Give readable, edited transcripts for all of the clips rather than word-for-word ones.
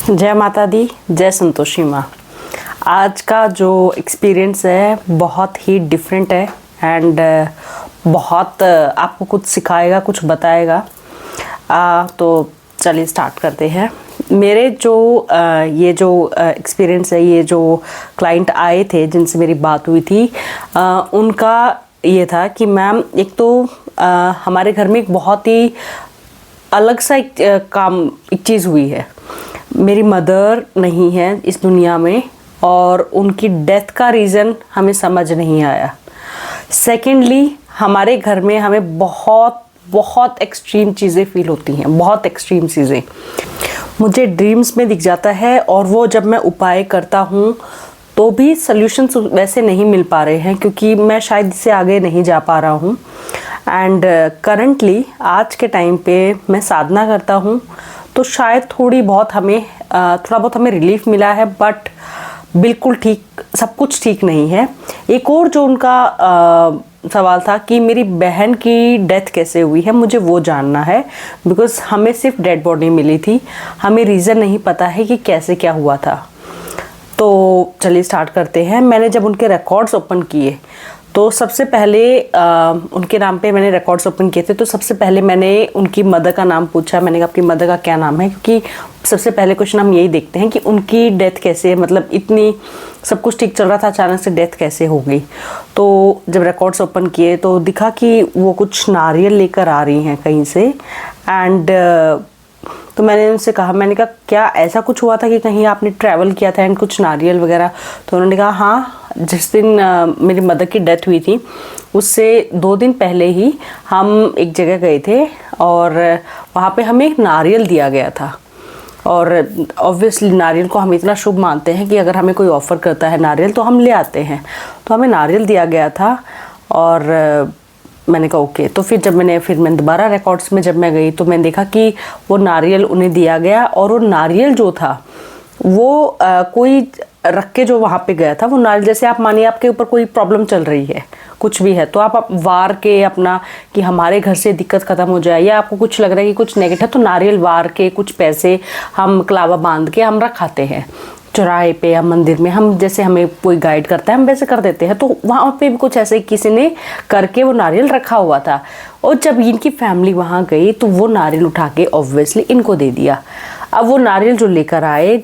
जय माता दी, जय संतोषी माँ। आज का जो एक्सपीरियंस है बहुत ही डिफरेंट है एंड बहुत आपको कुछ सिखाएगा, कुछ बताएगा। तो चलिए स्टार्ट करते हैं। मेरे जो ये जो एक्सपीरियंस है, ये जो क्लाइंट आए थे जिनसे मेरी बात हुई थी, उनका ये था कि मैम एक तो हमारे घर में एक बहुत ही अलग सा एक चीज़ हुई है। मेरी मदर नहीं है इस दुनिया में और उनकी डेथ का रीज़न हमें समझ नहीं आया। सेकेंडली, हमारे घर में हमें बहुत बहुत एक्सट्रीम चीज़ें फील होती हैं, बहुत एक्सट्रीम चीज़ें मुझे ड्रीम्स में दिख जाता है और वो जब मैं उपाय करता हूँ तो भी सॉल्यूशंस वैसे नहीं मिल पा रहे हैं, क्योंकि मैं शायद इससे आगे नहीं जा पा रहा हूँ। एंड करंटली आज के टाइम पे मैं साधना करता हूँ तो शायद थोड़ा बहुत हमें रिलीफ मिला है, बट बिल्कुल ठीक सब कुछ ठीक नहीं है। एक और जो उनका सवाल था कि मेरी बहन की डेथ कैसे हुई है, मुझे वो जानना है, बिकॉज़ हमें सिर्फ डेड बॉडी मिली थी, हमें रीज़न नहीं पता है कि कैसे क्या हुआ था। तो चलिए स्टार्ट करते हैं। मैंने जब उनके रिकॉर्ड्स ओपन किए तो सबसे पहले उनके नाम पे मैंने रिकॉर्ड्स ओपन किए थे, तो सबसे पहले मैंने उनकी मदर का नाम पूछा। मैंने कहा आपकी मदर का क्या नाम है, क्योंकि सबसे पहले क्वेश्चन हम यही देखते हैं कि उनकी डेथ कैसे, मतलब इतनी सब कुछ ठीक चल रहा था, अचानक से डेथ कैसे हो गई। तो जब रिकॉर्ड्स ओपन किए तो दिखा कि वो कुछ नारियल लेकर आ रही हैं कहीं से। एंड तो मैंने उनसे कहा, मैंने कहा क्या ऐसा कुछ हुआ था कि कहीं आपने ट्रैवल किया था एंड कुछ नारियल वगैरह? तो उन्होंने कहा हाँ, जिस दिन मेरी मदर की डेथ हुई थी उससे 2 दिन पहले ही हम एक जगह गए थे और वहाँ पे हमें एक नारियल दिया गया था। और ऑब्वियसली नारियल को हम इतना शुभ मानते हैं कि अगर हमें कोई ऑफ़र करता है नारियल तो हम ले आते हैं। तो हमें नारियल दिया गया था और मैंने कहा ओके। तो फिर मैं दोबारा रिकॉर्ड्स में जब मैं गई तो मैंने देखा कि वो नारियल उन्हें दिया गया, और वो नारियल जो था वो कोई रख के जो वहाँ पे गया था, वो नारियल जैसे आप मानिए आपके ऊपर कोई प्रॉब्लम चल रही है, कुछ भी है, तो आप वार के अपना कि हमारे घर से दिक्कत ख़त्म हो जाए, या आपको कुछ लग रहा है कि कुछ नेगेटिव, तो नारियल वार के कुछ पैसे हम कलावा बांध के हम रखाते हैं चौराहे पे या मंदिर में। हम जैसे हमें कोई गाइड करता है हम वैसे कर देते हैं। तो वहाँ पे भी कुछ ऐसे किसी ने करके वो नारियल रखा हुआ था, और जब इनकी फैमिली वहाँ गई तो वो नारियल उठा के ऑब्वियसली इनको दे दिया। अब वो नारियल जो लेकर आए,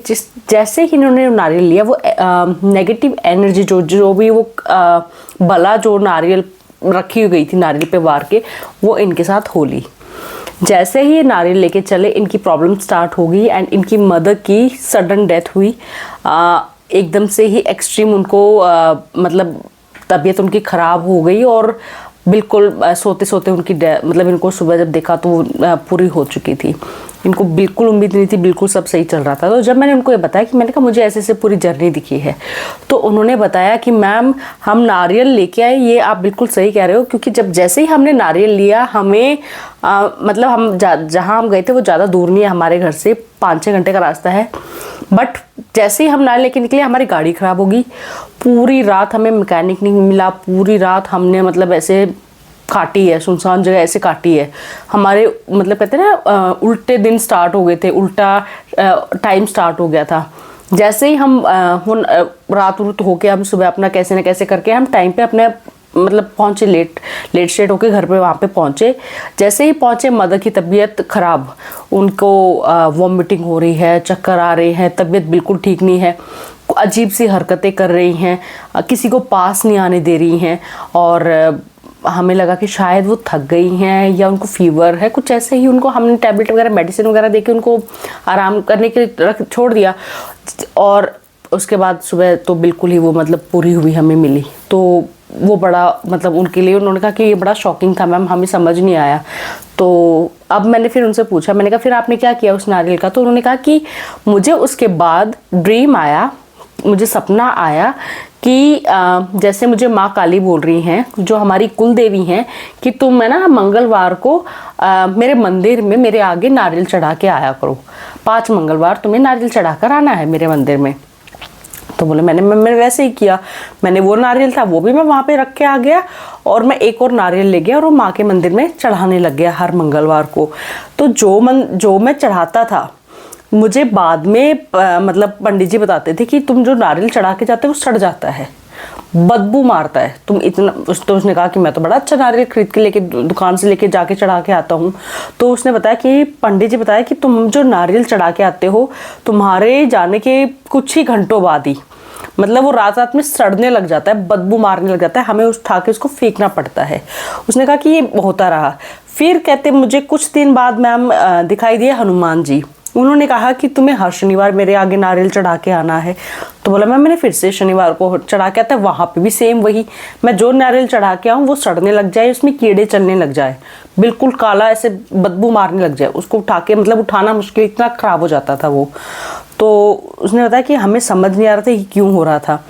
जैसे ही इन्होंने नारियल लिया, वो नेगेटिव एनर्जी जो भी वो बला जो नारियल रखी गई थी नारियल पे वार के, वो इनके साथ हो ली। जैसे ही ये नारियल लेके चले, इनकी प्रॉब्लम स्टार्ट हो गई एंड इनकी मदर की सडन डेथ हुई। एकदम से ही एक्सट्रीम उनको मतलब तबीयत उनकी ख़राब हो गई, और बिल्कुल सोते सोते उनकी मतलब इनको सुबह जब देखा तो पूरी हो चुकी थी। इनको बिल्कुल उम्मीद नहीं थी, बिल्कुल सब सही चल रहा था। तो जब मैंने उनको ये बताया कि मैंने कहा मुझे ऐसे ऐसे पूरी जर्नी दिखी है, तो उन्होंने बताया कि मैम हम नारियल लेके आए, ये आप बिल्कुल सही कह रहे हो, क्योंकि जैसे ही हमने नारियल लिया हमें मतलब हम जहाँ हम गए थे वो ज़्यादा दूर नहीं है हमारे घर से, 5-6 घंटे का रास्ता है। बट जैसे ही हम नारियल लेके निकले हमारी गाड़ी ख़राब हो गई। पूरी रात हमें मैकेनिक नहीं मिला, पूरी रात हमने मतलब ऐसे काटी है, सुनसान जगह ऐसे काटी है। हमारे मतलब कहते हैं ना उल्टे दिन स्टार्ट हो गए थे, उल्टा टाइम स्टार्ट हो गया था। जैसे ही हम रात होके हम सुबह अपना कैसे न कैसे करके हम टाइम पे अपने मतलब पहुँचे, लेट स्टेट होके घर पे वहाँ पे पहुँचे। जैसे ही पहुँचे मदर की तबीयत ख़राब, उनको वॉमिटिंग हो रही है, चक्कर आ रहे हैं, तबीयत बिल्कुल ठीक नहीं है, अजीब सी हरकतें कर रही हैं, किसी को पास नहीं आने दे रही हैं। और हमें लगा कि शायद वो थक गई हैं या उनको फीवर है, कुछ ऐसे ही। उनको हमने टैबलेट वगैरह मेडिसिन वगैरह देके उनको आराम करने के लिए छोड़ दिया। और उसके बाद सुबह तो बिल्कुल ही वो मतलब पूरी हुई हमें मिली। तो वो बड़ा मतलब उनके लिए उन्होंने कहा कि ये बड़ा शॉकिंग था मैम, हमें समझ नहीं आया। तो अब मैंने फिर उनसे पूछा, मैंने कहा फिर आपने क्या किया उस नारियल का? तो उन्होंने कहा कि मुझे उसके बाद ड्रीम आया, मुझे सपना आया कि जैसे मुझे माँ काली बोल रही हैं, जो हमारी कुल देवी हैं, कि तुम है ना मंगलवार को मेरे मंदिर में मेरे आगे नारियल चढ़ा के आया करो। 5 मंगलवार तुम्हें नारियल चढ़ा कर आना है मेरे मंदिर में। तो बोले मैंने वैसे ही किया। मैंने वो नारियल था वो भी मैं वहाँ पे रख के आ गया, और मैं एक और नारियल ले गया और वो माँ के मंदिर में चढ़ाने लग गया हर मंगलवार को। तो जो मैं चढ़ाता था मुझे बाद में मतलब पंडित जी बताते थे कि तुम जो नारियल चढ़ा के जाते हो वो सड़ जाता है, बदबू मारता है, तुम इतना। तो उसने कहा कि मैं तो बड़ा अच्छा नारियल खरीद के लेके दुकान से लेके जाके चढ़ा के आता हूँ। तो उसने बताया कि पंडित जी बताया कि तुम जो नारियल चढ़ा के आते हो, तुम्हारे जाने के कुछ ही घंटों बाद ही मतलब वो रात रात में सड़ने लग जाता है, बदबू मारने लग जाता है, हमें उठा के उसको फेंकना पड़ता है। उसने कहा कि ये होता रहा। फिर कहते मुझे कुछ दिन बाद मैम दिखाई दिए हनुमान जी। उन्होंने कहा कि तुम्हें हर शनिवार मेरे आगे नारियल चढ़ा के आना है। तो बोला मैम मैंने फिर से शनिवार को चढ़ा के आता है, वहाँ पे भी सेम वही, मैं जो नारियल चढ़ा के आऊँ वो सड़ने लग जाए, उसमें कीड़े चलने लग जाए, बिल्कुल काला ऐसे बदबू मारने लग जाए, उसको उठा के मतलब उठाना मुश्किल, इतना ख़राब हो जाता था वो। तो उसने बताया कि हमें समझ नहीं आ रहा था कि क्यों हो रहा था।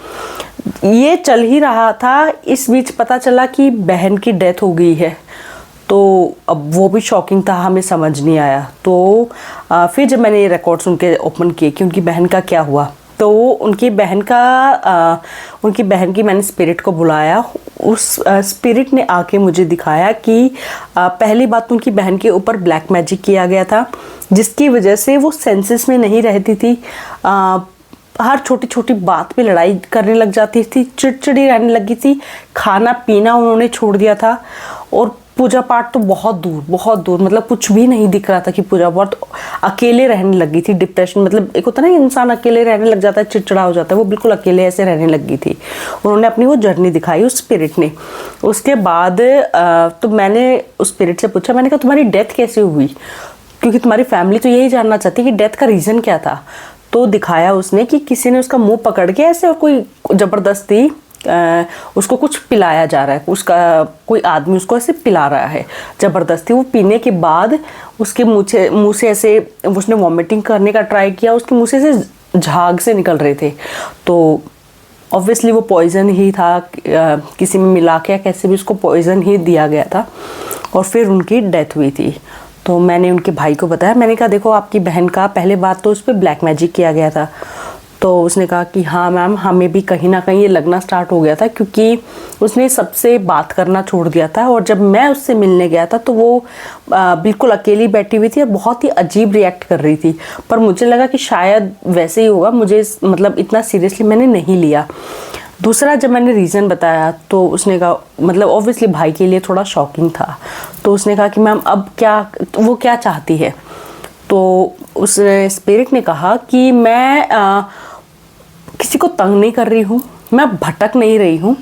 ये चल ही रहा था, इस बीच पता चला कि बहन की डेथ हो गई है। तो अब वो भी शॉकिंग था, हमें समझ नहीं आया। तो फिर जब मैंने ये रिकॉर्ड्स उनके ओपन किए कि उनकी बहन का क्या हुआ, तो उनकी बहन की मैंने स्पिरिट को बुलाया। उस स्पिरिट ने आके मुझे दिखाया कि पहली बात तो उनकी बहन के ऊपर ब्लैक मैजिक किया गया था, जिसकी वजह से वो सेंसेस में नहीं रहती थी। हर छोटी छोटी बात पे लड़ाई करने लग जाती थी, चिड़चिड़ी रहने लगी थी, खाना पीना उन्होंने छोड़ दिया था, और पूजा पाठ तो बहुत दूर, मतलब कुछ भी नहीं दिख रहा था कि पूजा पाठ। अकेले रहने लगी थी, डिप्रेशन, मतलब एक होता है ना इंसान अकेले रहने लग जाता है, चिड़चिड़ा हो जाता है, वो बिल्कुल अकेले ऐसे रहने लगी थी। उन्होंने अपनी वो जर्नी दिखाई उस स्पिरिट ने। उसके बाद तो मैंने उस स्पिरिट से पूछा, मैंने कहा तुम्हारी डेथ कैसे हुई, क्योंकि तुम्हारी फैमिली तो यही जानना चाहती कि डेथ का रीज़न क्या था। तो दिखाया उसने कि किसी ने उसका मुंह पकड़ के ऐसे, और कोई ज़बरदस्ती उसको कुछ पिलाया जा रहा है, उसका कोई आदमी उसको ऐसे पिला रहा है ज़बरदस्ती। वो पीने के बाद उसके मुंह से ऐसे उसने वॉमिटिंग करने का ट्राई किया, उसके मुंह से ऐसे झाग से निकल रहे थे। तो ऑब्वियसली वो पॉइज़न ही था, किसी में मिला के कैसे भी उसको पॉइज़न ही दिया गया था, और फिर उनकी डेथ हुई थी। तो मैंने उनके भाई को बताया, मैंने कहा देखो आपकी बहन का पहले बात तो उस पर ब्लैक मैजिक किया गया था। तो उसने कहा कि हाँ मैम, हमें भी कहीं ना कहीं ये लगना स्टार्ट हो गया था, क्योंकि उसने सबसे बात करना छोड़ दिया था, और जब मैं उससे मिलने गया था तो वो बिल्कुल अकेली बैठी हुई थी और बहुत ही अजीब रिएक्ट कर रही थी। पर मुझे लगा कि शायद वैसे ही होगा, मुझे मतलब इतना सीरियसली मैंने नहीं लिया। दूसरा जब मैंने रीज़न बताया तो उसने कहा, मतलब ऑब्वियसली भाई के लिए थोड़ा शॉकिंग था। तो उसने कहा कि मैम अब क्या, वो क्या चाहती है। तो उस स्पिरिट ने कहा कि मैं किसी को तंग नहीं कर रही हूँ, मैं भटक नहीं रही हूँ,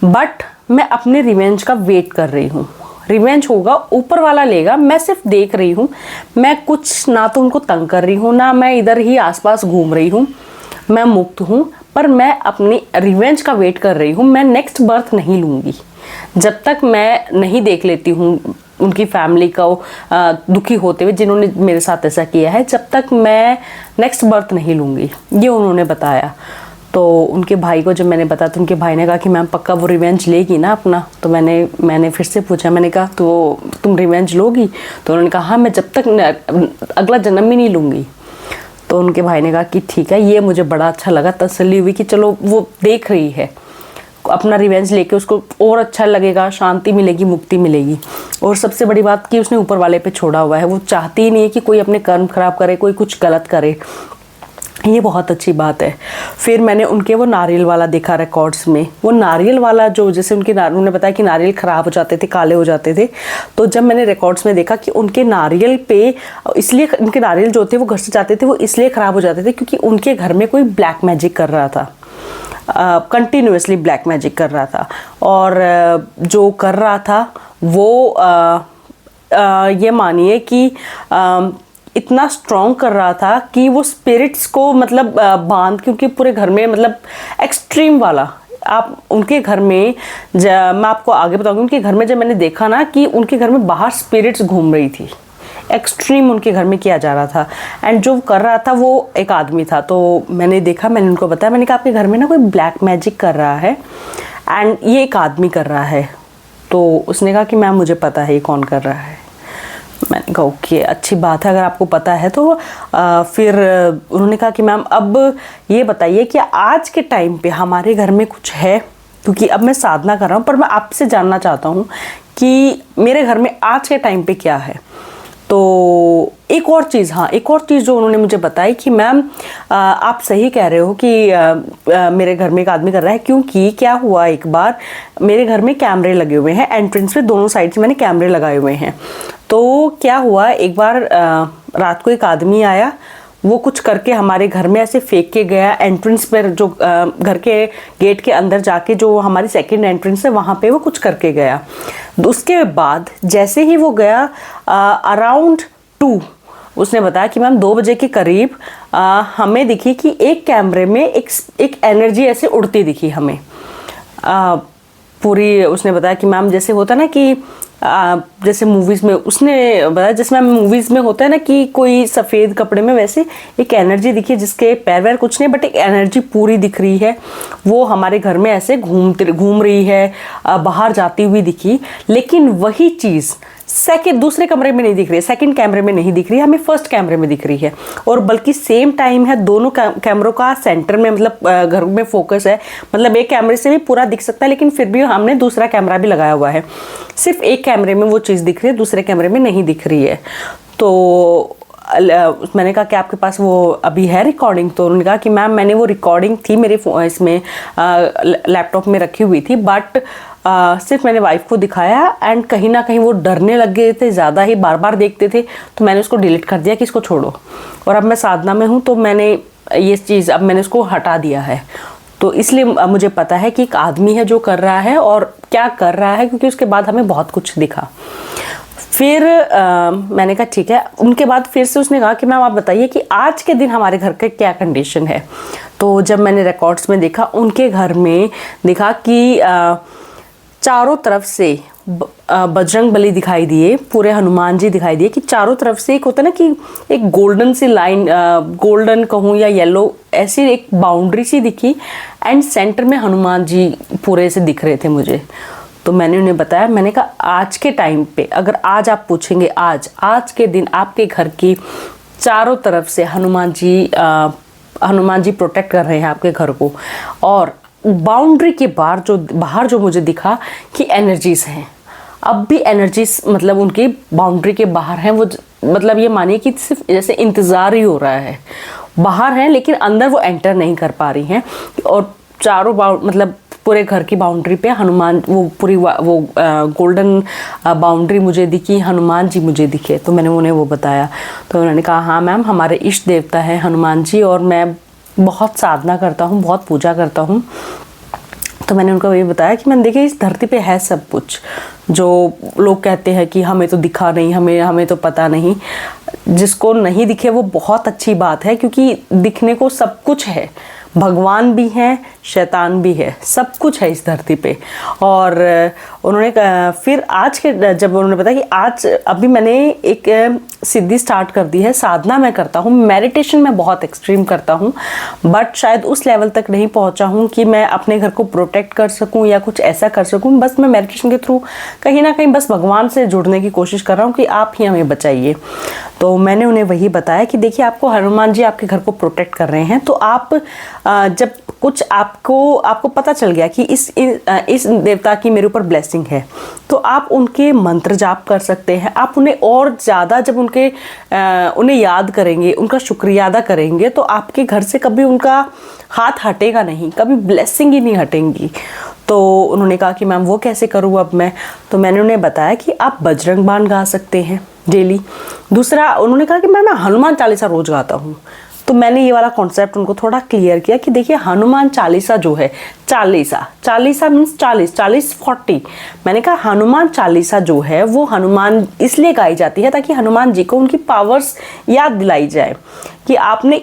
बट मैं अपने रिवेंज का वेट कर रही हूँ। रिवेंज होगा, ऊपर वाला लेगा, मैं सिर्फ देख रही हूँ। मैं कुछ ना तो उनको तंग कर रही हूँ, ना मैं इधर ही आसपास घूम रही हूँ, मैं मुक्त हूँ, पर मैं अपनी रिवेंज का वेट कर रही हूँ। मैं नेक्स्ट बर्थ नहीं लूँगी जब तक मैं नहीं देख लेती हूँ उनकी फैमिली को दुखी होते हुए, जिन्होंने मेरे साथ ऐसा किया है, जब तक मैं नेक्स्ट बर्थ नहीं लूँगी, ये उन्होंने बताया। तो उनके भाई को जब मैंने बताया तो उनके भाई ने कहा कि मैम पक्का वो रिवेंज लेगी ना अपना। तो मैंने फिर से पूछा, मैंने कहा तो तुम रिवेंज लोगी? तो उन्होंने कहा हाँ, मैं जब तक अगला जन्म ही नहीं लूँगी। तो उनके भाई ने कहा कि ठीक है। ये मुझे बड़ा अच्छा लगा, तसल्ली हुई कि चलो वो देख रही है, अपना रिवेंज लेके उसको और अच्छा लगेगा, शांति मिलेगी, मुक्ति मिलेगी। और सबसे बड़ी बात कि उसने ऊपर वाले पे छोड़ा हुआ है, वो चाहती ही नहीं है कि कोई अपने कर्म खराब करे, कोई कुछ गलत करे। ये बहुत अच्छी बात है। फिर मैंने उनके वो नारियल वाला देखा रिकॉर्ड्स में। वो नारियल वाला जो जैसे उन्होंने बताया कि नारियल ख़राब हो जाते थे, काले हो जाते थे। तो जब मैंने रिकॉर्ड्स में देखा कि उनके नारियल पे, इसलिए उनके नारियल जो थे वो घर से जाते थे, वो इसलिए ख़राब हो जाते थे क्योंकि उनके घर में कोई ब्लैक मैजिक कर रहा था, कंटिन्यूसली ब्लैक मैजिक कर रहा था। और जो कर रहा था वो ये मानिए कि इतना स्ट्रॉन्ग कर रहा था कि वो स्पिरिट्स को मतलब बांध, क्योंकि पूरे घर में मतलब एक्सट्रीम वाला। आप उनके घर में मैं आपको आगे बताऊंगी, उनके घर में जब मैंने देखा ना कि उनके घर में बाहर स्पिरिट्स घूम रही थी, एक्सट्रीम उनके घर में किया जा रहा था। एंड जो कर रहा था वो एक आदमी था। तो मैंने देखा, मैंने उनको बताया, मैंने कहा आपके घर में ना कोई ब्लैक मैजिक कर रहा है एंड ये एक आदमी कर रहा है। तो उसने कहा कि मैम मुझे पता है ये कौन कर रहा है। मैंने कहा ओके, अच्छी बात है अगर आपको पता है तो। फिर उन्होंने कहा कि मैम अब ये बताइए कि आज के टाइम पे हमारे घर में कुछ है, क्योंकि अब मैं साधना कर रहा हूँ, पर मैं आपसे जानना चाहता हूँ कि मेरे घर में आज के टाइम पे क्या है। तो एक और चीज़, हाँ एक और चीज़ जो उन्होंने मुझे बताई कि मैम आप सही कह रहे हो कि मेरे घर में एक आदमी कर रहा है, क्योंकि क्या हुआ एक बार मेरे घर में कैमरे लगे हुए हैं, एंट्रेंस पे दोनों साइड से मैंने कैमरे लगाए हुए हैं। तो क्या हुआ एक बार रात को एक आदमी आया, वो कुछ करके हमारे घर में ऐसे फेंक के गया एंट्रेंस पर, जो घर के गेट के अंदर जाके जो हमारी सेकंड एंट्रेंस है वहाँ पे वो कुछ करके गया। उसके बाद जैसे ही वो गया अराउंड 2, उसने बताया कि मैम 2 बजे के करीब हमें दिखी कि एक कैमरे में एक एनर्जी ऐसे उड़ती दिखी हमें पूरी। उसने बताया कि मैम जैसे होता ना कि जैसे मूवीज़ में, उसने बताया जैसे मैम मूवीज़ में होता है ना कि कोई सफ़ेद कपड़े में, वैसे एक एनर्जी दिखी जिसके पैर वैर कुछ नहीं, बट एक एनर्जी पूरी दिख रही है, वो हमारे घर में ऐसे घूम रही है, बाहर जाती हुई दिखी। लेकिन वही चीज़ दूसरे कमरे में नहीं दिख रही है, सेकंड कैमरे में नहीं दिख रही है, हमें फर्स्ट कैमरे में दिख रही है। और बल्कि सेम टाइम है, दोनों कैमरों का सेंटर में, मतलब घर में फोकस है, मतलब एक कैमरे से भी पूरा दिख सकता है, लेकिन फिर भी हमने दूसरा कैमरा भी लगाया हुआ है। सिर्फ एक कैमरे में वो चीज़ दिख रही है, दूसरे कैमरे में नहीं दिख रही है। तो मैंने कहा कि आपके पास वो अभी है रिकॉर्डिंग? तो उन्होंने कहा कि मैम मैंने वो रिकॉर्डिंग थी मेरे इसमें लैपटॉप में रखी हुई थी, बट सिर्फ मैंने वाइफ को दिखाया एंड कहीं ना कहीं वो डरने लग गए थे, ज़्यादा ही बार बार देखते थे, तो मैंने उसको डिलीट कर दिया कि इसको छोड़ो। और अब मैं साधना में हूँ, तो मैंने ये चीज़ अब मैंने उसको हटा दिया है। तो इसलिए मुझे पता है कि एक आदमी है जो कर रहा है और क्या कर रहा है, क्योंकि उसके बाद हमें बहुत कुछ दिखा। फिर मैंने कहा ठीक है। उनके बाद फिर से उसने कहा कि मैम आप बताइए कि आज के दिन हमारे घर का क्या कंडीशन है। तो जब मैंने रिकॉर्ड्स में देखा, उनके घर में देखा कि चारों तरफ से बजरंग बली दिखाई दिए, पूरे हनुमान जी दिखाई दिए, कि चारों तरफ से एक होता है ना कि एक गोल्डन सी लाइन, गोल्डन कहूँ या येलो, ऐसी एक बाउंड्री सी दिखी एंड सेंटर में हनुमान जी पूरे से दिख रहे थे मुझे। तो मैंने उन्हें बताया, मैंने कहा आज के टाइम पे अगर आज आप पूछेंगे, आज के दिन आपके घर की चारों तरफ से हनुमान जी प्रोटेक्ट कर रहे हैं आपके घर को। और बाउंड्री के बाहर जो मुझे दिखा कि एनर्जीज हैं, अब भी एनर्जीज मतलब उनकी बाउंड्री के बाहर हैं। वो मतलब ये मानिए कि सिर्फ जैसे इंतज़ार ही हो रहा है, बाहर हैं लेकिन अंदर वो एंटर नहीं कर पा रही हैं। और चारों मतलब पूरे घर की बाउंड्री पे हनुमान, वो पूरी वो गोल्डन बाउंड्री मुझे दिखी, हनुमान जी मुझे दिखे। तो मैंने उन्हें वो बताया। तो उन्होंने कहा हाँ मैम, हमारे इष्ट देवता है हनुमान जी, और मैं बहुत साधना करता हूँ, बहुत पूजा करता हूँ। तो मैंने उनको ये बताया कि मैंने देखिए इस धरती पे है सब कुछ, जो लोग कहते हैं कि हमें तो दिखा नहीं, हमें तो पता नहीं। जिसको नहीं दिखे वो बहुत अच्छी बात है, क्योंकि दिखने को सब कुछ है, भगवान भी हैं, शैतान भी है, सब कुछ है इस धरती पे। और उन्होंने फिर आज के जब उन्होंने बताया कि आज अभी मैंने एक सिद्धि स्टार्ट कर दी है, साधना मैं करता हूँ, मेडिटेशन मैं बहुत एक्सट्रीम करता हूँ, बट शायद उस लेवल तक नहीं पहुँचा हूँ कि मैं अपने घर को प्रोटेक्ट कर सकूँ या कुछ ऐसा कर सकूँ। बस मैं मेडिटेशन के थ्रू कहीं ना कहीं बस भगवान से जुड़ने की कोशिश कर रहा हूँ कि आप ही हमें बचाइए। तो मैंने उन्हें वही बताया कि देखिए आपको हनुमान जी आपके घर को प्रोटेक्ट कर रहे हैं, तो आप जब कुछ आपको पता चल गया कि इस देवता की मेरे ऊपर ब्लेसिंग है, तो आप उनके मंत्र जाप कर सकते हैं। आप उन्हें और ज़्यादा जब उन्हें याद करेंगे, उनका शुक्रिया अदा करेंगे, तो आपके घर से कभी उनका हाथ हटेगा नहीं, कभी ब्लेसिंग ही नहीं हटेंगी। तो उन्होंने कहा कि मैम वो कैसे करूँ अब मैं? तो मैंने उन्हें बताया कि आप बजरंग बाण गा सकते हैं डेली। दूसरा उन्होंने कहा कि मैं हनुमान चालीसा रोज़ गाता हूँ। तो मैंने ये वाला कॉन्सेप्ट उनको थोड़ा क्लियर किया कि देखिए हनुमान चालीसा जो है, चालीसा मीन्स 40। मैंने कहा हनुमान चालीसा जो है वो हनुमान इसलिए गाई जाती है ताकि हनुमान जी को उनकी पावर्स याद दिलाई जाए कि आपने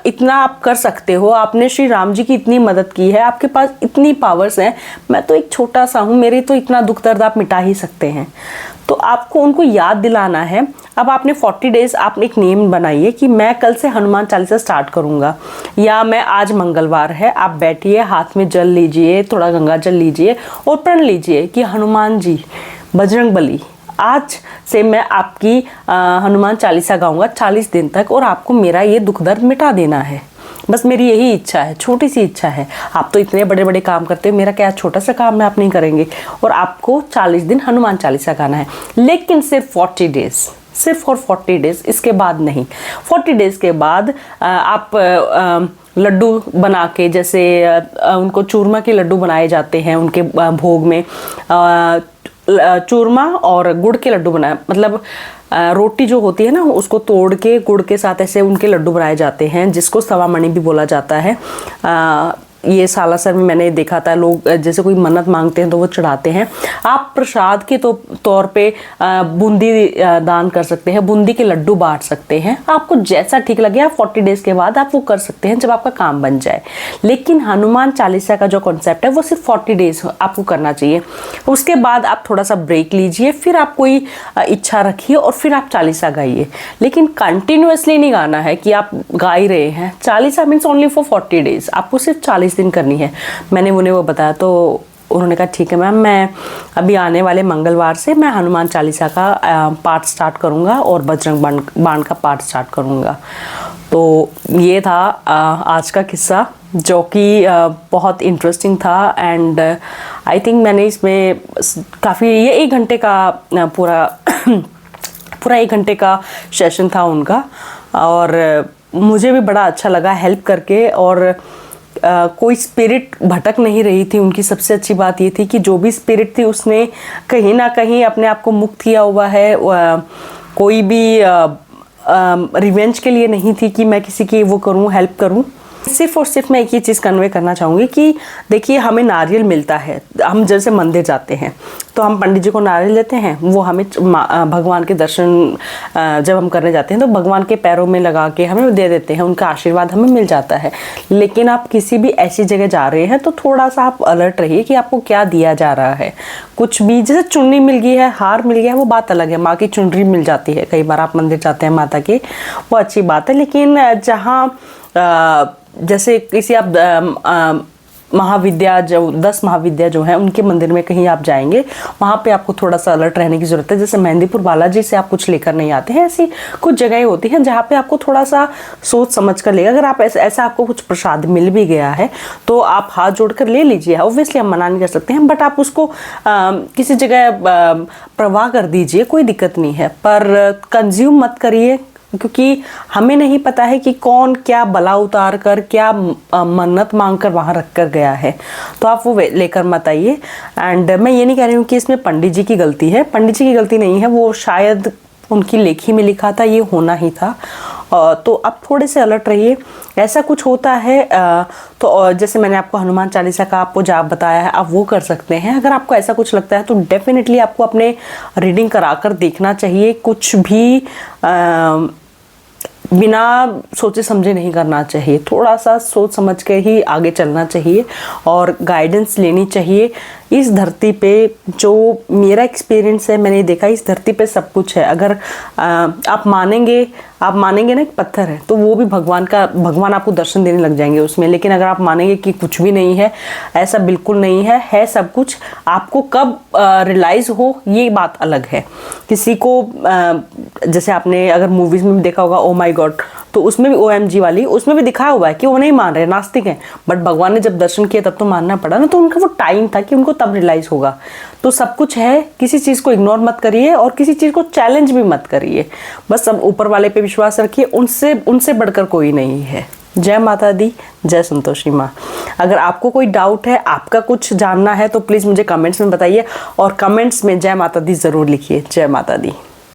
इतना आप कर सकते हो, आपने श्री राम जी की इतनी मदद की है, आपके पास इतनी पावर्स हैं, मैं तो एक छोटा सा हूँ, मेरे तो इतना दुख दर्द आप मिटा ही सकते हैं। तो आपको उनको याद दिलाना है। अब आपने 40 डेज आप एक नेम बनाइए कि मैं कल से हनुमान चालीसा स्टार्ट करूँगा, या मैं आज मंगलवार है, आप बैठिए, हाथ में जल लीजिए, थोड़ा गंगा जल लीजिए और प्रण लीजिए कि हनुमान जी, बजरंग बली, आज से मैं आपकी हनुमान चालीसा गाऊंगा 40 दिन तक, और आपको मेरा ये दुख दर्द मिटा देना है। बस मेरी यही इच्छा है, छोटी सी इच्छा है। आप तो इतने बड़े बड़े काम करते हो, मेरा क्या छोटा सा काम है आप नहीं करेंगे। और आपको 40 दिन हनुमान चालीसा गाना है, लेकिन सिर्फ 40 डेज, सिर्फ और 40 डेज, इसके बाद नहीं। 40 डेज के बाद आप लड्डू बना के, जैसे उनको चूरमा के लड्डू बनाए जाते हैं उनके भोग में, चूरमा और गुड़ के लड्डू बनाए, मतलब रोटी जो होती है ना उसको तोड़ के गुड़ के साथ ऐसे उनके लड्डू बनाए जाते हैं, जिसको सवा मणि भी बोला जाता है। ये सालासर में मैंने देखा था, लोग जैसे कोई मन्नत मांगते हैं तो वो चढ़ाते हैं। आप प्रसाद के तौर पे बूंदी दान कर सकते हैं, बूंदी के लड्डू बांट सकते हैं, आपको जैसा ठीक लगे। आप 40 डेज के बाद आप वो कर सकते हैं जब आपका काम बन जाए। लेकिन हनुमान चालीसा का जो कॉन्सेप्ट है वो सिर्फ 40 डेज आपको करना चाहिए। उसके बाद आप थोड़ा सा ब्रेक लीजिए, फिर आप कोई इच्छा रखिए और फिर आप चालीसा गाइए। लेकिन कंटिन्यूअसली नहीं गाना है कि आप गा ही रहे हैं। Chalisa means only for 40 days, आपको सिर्फ 40 दिन करनी है। मैंने उन्हें वो बताया तो उन्होंने कहा ठीक है मैम, मैं अभी आने वाले मंगलवार से मैं हनुमान चालीसा का पाठ स्टार्ट करूँगा और बजरंग बाण का पाठ स्टार्ट करूँगा। तो ये था आज का किस्सा, जो कि बहुत इंटरेस्टिंग था। एंड आई थिंक मैंने इसमें काफ़ी, ये 1 घंटे का पूरा 1 घंटे का सेशन था उनका, और मुझे भी बड़ा अच्छा लगा हेल्प करके। और कोई स्पिरिट भटक नहीं रही थी उनकी। सबसे अच्छी बात ये थी कि जो भी स्पिरिट थी उसने कहीं ना कहीं अपने आप को मुक्त किया हुआ है। कोई भी रिवेंज के लिए नहीं थी कि मैं किसी की वो करूं, हेल्प करूं। सिर्फ और सिर्फ मैं एक ही चीज़ कन्वे करना चाहूँगी कि देखिए, हमें नारियल मिलता है। हम जैसे मंदिर जाते हैं तो हम पंडित जी को नारियल देते हैं, वो हमें भगवान के दर्शन जब हम करने जाते हैं तो भगवान के पैरों में लगा के हमें दे देते हैं, उनका आशीर्वाद हमें मिल जाता है। लेकिन आप किसी भी ऐसी जगह जा रहे हैं तो थोड़ा सा आप अलर्ट रहिए कि आपको क्या दिया जा रहा है। कुछ भी, जैसे चुन्नी मिल गई है, हार मिल गया है, वो बात अलग है। माँ की चुनरी मिल जाती है, कई बार आप मंदिर जाते हैं माता के, वो अच्छी बात है। लेकिन जहाँ जैसे किसी आप महाविद्या, जो 10 महाविद्या जो है उनके मंदिर में कहीं आप जाएंगे, वहाँ पे आपको थोड़ा सा अलर्ट रहने की ज़रूरत है। जैसे मेहंदीपुर बालाजी से आप कुछ लेकर नहीं आते हैं, ऐसी कुछ जगहें होती हैं जहाँ पे आपको थोड़ा सा सोच समझ कर लेगा। अगर आप ऐसा आपको कुछ प्रसाद मिल भी गया है तो आप हाथ जोड़कर ले लीजिए। ऑब्वियसली हम मना नहीं कर सकते हैं, बट आप उसको किसी जगह प्रवाह कर दीजिए, कोई दिक्कत नहीं है, पर कंज्यूम मत करिए, क्योंकि हमें नहीं पता है कि कौन क्या बला उतार कर, क्या मन्नत मांग कर वहाँ रख कर गया है। तो आप वो लेकर मत आइए। एंड मैं ये नहीं कह रही हूँ कि इसमें पंडित जी की गलती है, पंडित जी की गलती नहीं है, वो शायद उनकी लेखी में लिखा था, ये होना ही था। तो आप थोड़े से अलर्ट रहिए। ऐसा कुछ होता है तो जैसे मैंने आपको हनुमान चालीसा का आपको जाप बताया है, आप वो कर सकते हैं। अगर आपको ऐसा कुछ लगता है तो डेफिनेटली आपको अपने रीडिंग कराकर देखना चाहिए। कुछ भी बिना सोचे समझे नहीं करना चाहिए, थोड़ा सा सोच समझ के ही आगे चलना चाहिए और गाइडेंस लेनी चाहिए। इस धरती पे जो मेरा एक्सपीरियंस है, मैंने देखा इस धरती पे सब कुछ है। अगर आप मानेंगे ना एक पत्थर है, तो वो भी भगवान आपको दर्शन देने लग जाएंगे उसमें। लेकिन अगर आप मानेंगे कि कुछ भी नहीं है, ऐसा बिल्कुल नहीं है सब कुछ। आपको कब रियलाइज़ हो, ये बात अलग है। किसी को जैसे आपने अगर मूवीज़ में भी देखा होगा ओ माई गॉड, तो उसमें भी OMG वाली, उसमें भी दिखाया हुआ है कि वो नहीं मान रहे, नास्तिक हैं, बट भगवान ने जब दर्शन किया तब तो मानना पड़ा ना। तो उनका वो टाइम था कि उनको तब रियलाइज़ होगा। तो सब कुछ है, किसी चीज़ को इग्नोर मत करिए और किसी चीज़ को चैलेंज भी मत करिए। बस सब ऊपर वाले पे विश्वास रखिए, उनसे बढ़कर कोई नहीं है। जय माता दी, जय संतोषी माँ। अगर आपको कोई डाउट है, आपका कुछ जानना है, तो प्लीज़ मुझे कमेंट्स में बताइए और कमेंट्स में जय माता दी ज़रूर लिखिए। जय माता दी।